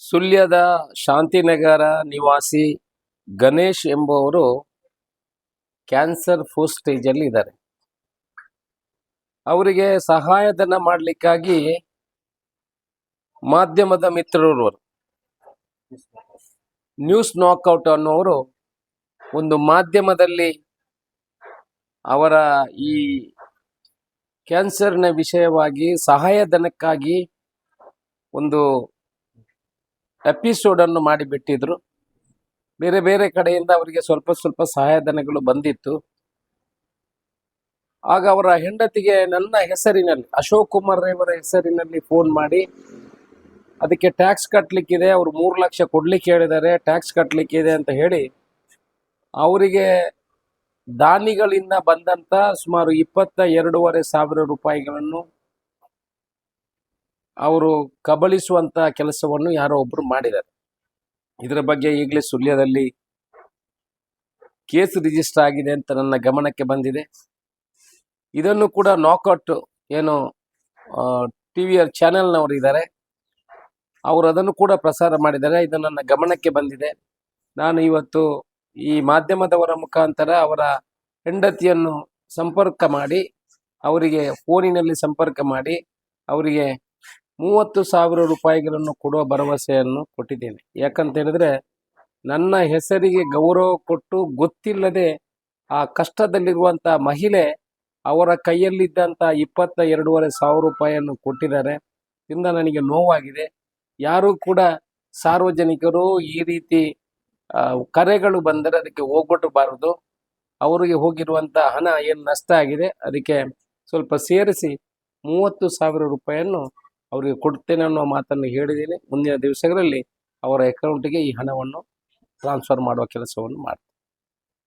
ಸುಳ್ಯದ ಶಾಂತಿನಗರ ನಿವಾಸಿ ಗಣೇಶ್ ಎಂಬುವರು cancer first ಸ್ಟೇಜಲ್ಲಿ ಇದ್ದಾರೆ. ಅವರಿಗೆ ಸಹಾಯಧನ ಮಾಡಲಿಕ್ಕಾಗಿ ಮಾಧ್ಯಮದ ಮಿತ್ರರು ನ್ಯೂಸ್ ನಾಕ್ಔಟ್ ಅನ್ನೋರು ಒಂದು ಮಾಧ್ಯಮದಲ್ಲಿ ಅವರ ಈ ಕ್ಯಾನ್ಸರ್ನ ವಿಷಯವಾಗಿ ಸಹಾಯಧನಕ್ಕಾಗಿ ಒಂದು ಎಪಿಸೋಡನ್ನು ಮಾಡಿಬಿಟ್ಟಿದ್ರು. ಬೇರೆ ಬೇರೆ ಕಡೆಯಿಂದ ಅವರಿಗೆ ಸ್ವಲ್ಪ ಸ್ವಲ್ಪ ಸಹಾಯಧನಗಳು ಬಂದಿತ್ತು. ಆಗ ಅವರ ಹೆಂಡತಿಗೆ ನನ್ನ ಹೆಸರಿನಲ್ಲಿ, ಅಶೋಕ್ ಕುಮಾರ್ ಅವರ ಹೆಸರಿನಲ್ಲಿ ಫೋನ್ ಮಾಡಿ, ಅದಕ್ಕೆ ಟ್ಯಾಕ್ಸ್ ಕಟ್ಟಲಿಕ್ಕಿದೆ, ಅವರು 3 ಲಕ್ಷ ಕೊಡ್ಲಿಕ್ಕೆ ಹೇಳಿದ್ದಾರೆ, ಟ್ಯಾಕ್ಸ್ ಕಟ್ಟಲಿಕ್ಕಿದೆ ಅಂತ ಹೇಳಿ ಅವರಿಗೆ ದಾನಿಗಳಿಂದ ಬಂದಂತ ಸುಮಾರು 22,500 ರೂಪಾಯಿಗಳನ್ನು ಅವರು ಕಬಳಿಸುವಂತ ಕೆಲಸವನ್ನು ಯಾರೋ ಒಬ್ರು ಮಾಡಿದ್ದಾರೆ. ಇದರ ಬಗ್ಗೆ ಈಗಲೇ ಸುಳ್ಯದಲ್ಲಿ ಕೇಸ್ ರಿಜಿಸ್ಟರ್ ಆಗಿದೆ ಅಂತ ನನ್ನ ಗಮನಕ್ಕೆ ಬಂದಿದೆ. ಇದನ್ನು ಕೂಡ ನಾಕ್ಔಟ್ ಏನು ಟಿವಿಯ ಚಾನೆಲ್ನವರು ಇದ್ದಾರೆ, ಅವರು ಅದನ್ನು ಕೂಡ ಪ್ರಸಾರ ಮಾಡಿದ್ದಾರೆ. ಇದು ನನ್ನ ಗಮನಕ್ಕೆ ಬಂದಿದೆ. ನಾನು ಇವತ್ತು ಈ ಮಾಧ್ಯಮದವರ ಮುಖಾಂತರ ಅವರ ಹೆಂಡತಿಯನ್ನು ಸಂಪರ್ಕ ಮಾಡಿ, ಅವರಿಗೆ ಫೋನಿನಲ್ಲಿ ಸಂಪರ್ಕ ಮಾಡಿ ಅವರಿಗೆ 30,000 ರೂಪಾಯಿಗಳನ್ನು ಕೊಡುವ ಭರವಸೆಯನ್ನು ಕೊಟ್ಟಿದ್ದೇನೆ. ಯಾಕಂತ ಹೇಳಿದ್ರೆ ನನ್ನ ಹೆಸರಿಗೆ ಗೌರವ ಕೊಟ್ಟು ಗೊತ್ತಿಲ್ಲದೆ ಆ ಕಷ್ಟದಲ್ಲಿರುವಂಥ ಮಹಿಳೆ ಅವರ ಕೈಯಲ್ಲಿದ್ದಂಥ 22,500 ರೂಪಾಯಿಯನ್ನು ಕೊಟ್ಟಿದ್ದಾರೆ. ಇಂದ ನನಗೆ ನೋವಾಗಿದೆ. ಯಾರೂ ಕೂಡ ಸಾರ್ವಜನಿಕರು ಈ ರೀತಿ ಕರೆಗಳು ಬಂದರೆ ಅದಕ್ಕೆ ಹೋಗ್ಬಿಟ್ಟಬಾರದು. ಅವರಿಗೆ ಹೋಗಿರುವಂಥ ಹಣ ಏನು ನಷ್ಟ ಆಗಿದೆ ಅದಕ್ಕೆ ಸ್ವಲ್ಪ ಸೇರಿಸಿ 30,000 ರೂಪಾಯಿಯನ್ನು ಅವರಿಗೆ ಕೊಡ್ತೇನೆ ಅನ್ನೋ ಮಾತನ್ನು ಹೇಳಿದ್ದೀನಿ. ಮುಂದಿನ ದಿವಸಗಳಲ್ಲಿ ಅವರ ಅಕೌಂಟಿಗೆ ಈ ಹಣವನ್ನು ಟ್ರಾನ್ಸ್ಫರ್ ಮಾಡುವ ಕೆಲಸವನ್ನು ಮಾಡ್ತೀನಿ.